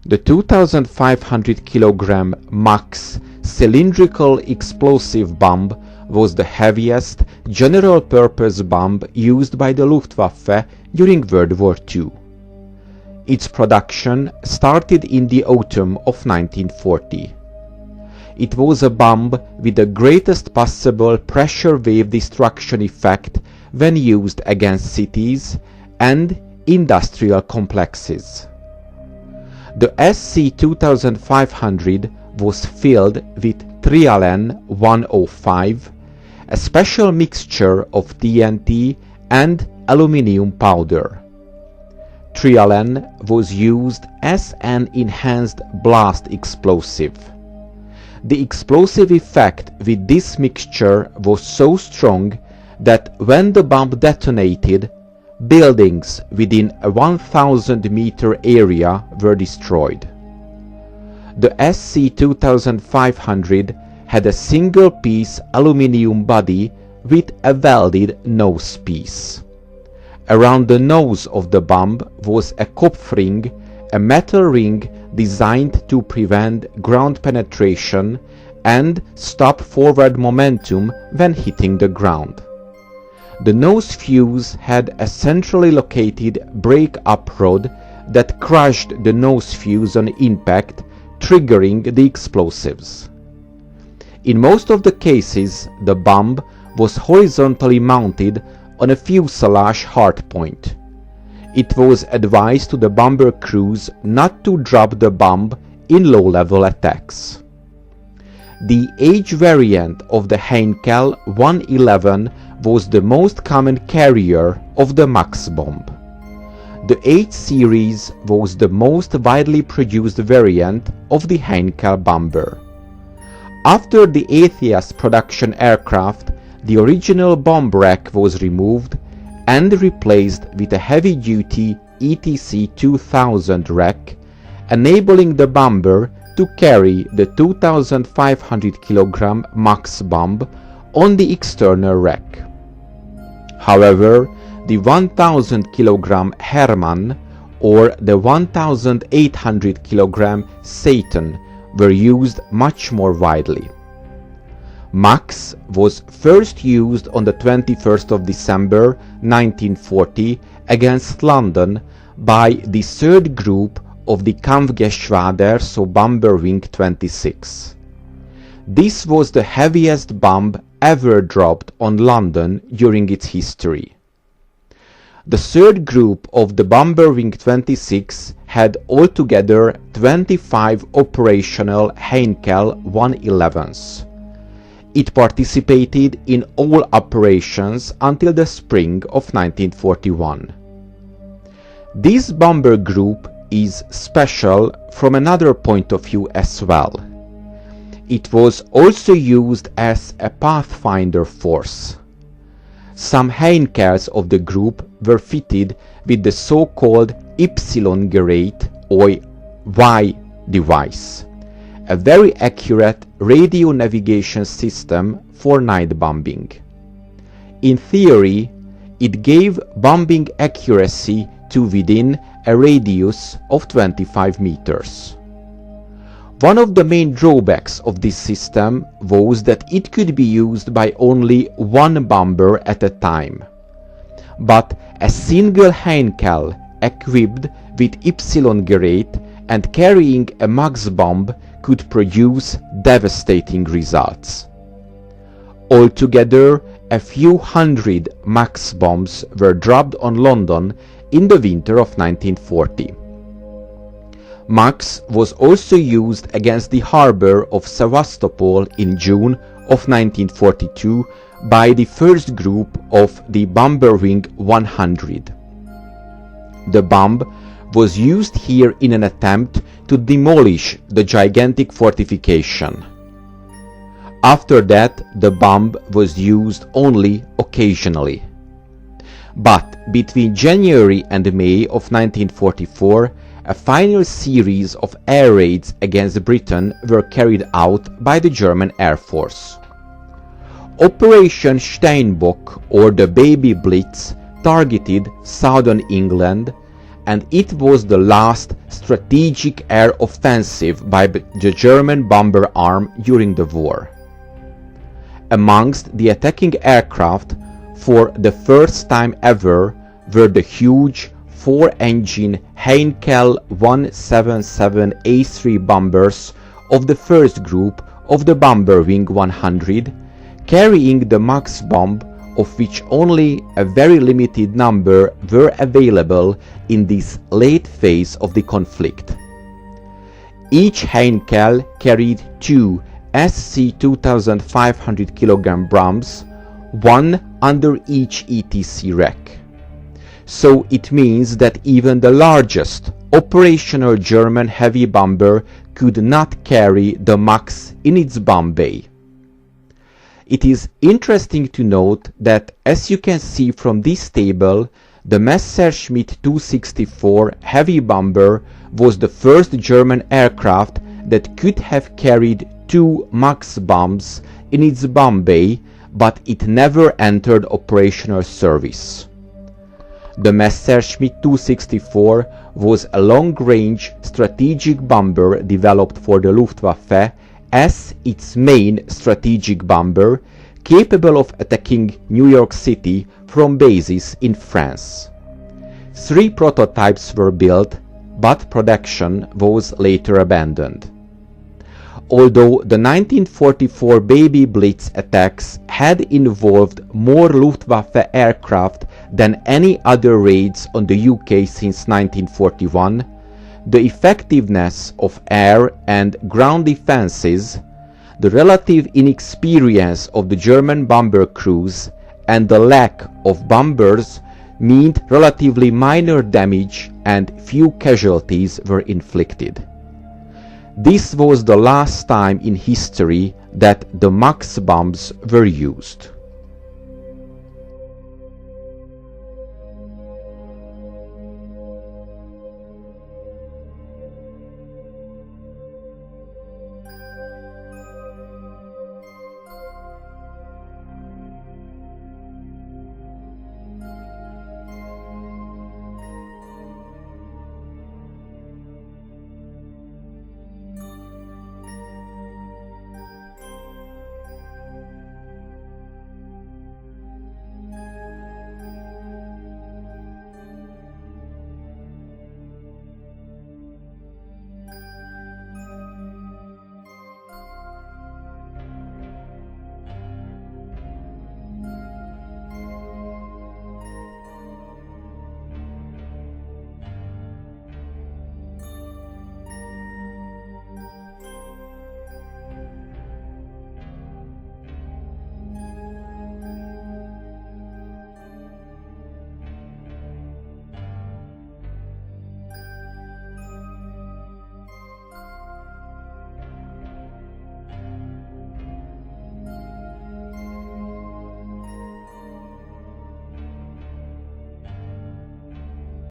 The 2,500 kg Max cylindrical explosive bomb was the heaviest general-purpose bomb used by the Luftwaffe during World War II. Its production started in the autumn of 1940. It was a bomb with the greatest possible pressure wave destruction effect when used against cities and industrial complexes. The SC-2500 was filled with trialen-105, a special mixture of TNT and aluminium powder. Trialen was used as an enhanced blast explosive. The explosive effect with this mixture was so strong that when the bomb detonated, buildings within a 1,000-meter area were destroyed. The SC-2500 had a single-piece aluminium body with a welded nose piece. Around the nose of the bomb was a Kopfring, a metal ring designed to prevent ground penetration and stop forward momentum when hitting the ground. The nose fuse had a centrally located break-up rod that crushed the nose fuse on impact, triggering the explosives. In most of the cases, the bomb was horizontally mounted on a fuselage hardpoint. It was advised to the bomber crews not to drop the bomb in low-level attacks. The H variant of the Heinkel 111 was the most common carrier of the Max bomb. The H series was the most widely produced variant of the Heinkel bomber. After the Atheas production aircraft, the original bomb rack was removed and replaced with a heavy-duty ETC 2000 rack, enabling the bomber to carry the 2,500 kg Max bomb on the external rack. However, the 1,000 kg Hermann or the 1,800 kg Satan were used much more widely. Max was first used on the 21st of December 1940 against London by the 3rd Group of the Kampfgeschwader, so Bomber Wing 26. This was the heaviest bomb ever dropped on London during its history. The 3rd Group of the Bomber Wing 26 had altogether 25 operational Heinkel 111s. It participated in all operations until the spring of 1941. This bomber group is special from another point of view as well. It was also used as a Pathfinder force. Some Heinkels of the group were fitted with the so-called Y-Gerät or Y device, a very accurate radio navigation system for night bombing. In theory, it gave bombing accuracy to within a radius of 25 meters. One of the main drawbacks of this system was that it could be used by only one bomber at a time. But a single Heinkel equipped with Y-Gerät and carrying a Max bomb could produce devastating results. Altogether, a few hundred Max bombs were dropped on London in the winter of 1940. Max was also used against the harbour of Sevastopol in June of 1942 by the 1st Group of the Bomber Wing 100. The bomb was used here in an attempt to demolish the gigantic fortification. After that, the bomb was used only occasionally. But between January and May of 1944, a final series of air raids against Britain were carried out by the German Air Force. Operation Steinbeck, or the Baby Blitz, targeted southern England and it was the last strategic air offensive by the German bomber arm during the war. Amongst the attacking aircraft, for the first time ever, were the huge 4-engine Heinkel 177A3 bombers of the first group of the Bomber Wing 100, carrying the Max bomb, of which only a very limited number were available in this late phase of the conflict. Each Heinkel carried 2 SC 2500 kg bombs, one under each ETC rack. So it means that even the largest operational German heavy bomber could not carry the Max in its bomb bay. It is interesting to note that, as you can see from this table, the Messerschmitt 264 heavy bomber was the first German aircraft that could have carried 2 Max bombs in its bomb bay, but it never entered operational service. The Messerschmitt 264 was a long-range strategic bomber developed for the Luftwaffe as its main strategic bomber, capable of attacking New York City from bases in France. 3 prototypes were built, but production was later abandoned. Although the 1944 Baby Blitz attacks had involved more Luftwaffe aircraft than any other raids on the UK since 1941, the effectiveness of air and ground defenses, the relative inexperience of the German bomber crews, and the lack of bombers meant relatively minor damage and few casualties were inflicted. This was the last time in history that the Max bombs were used.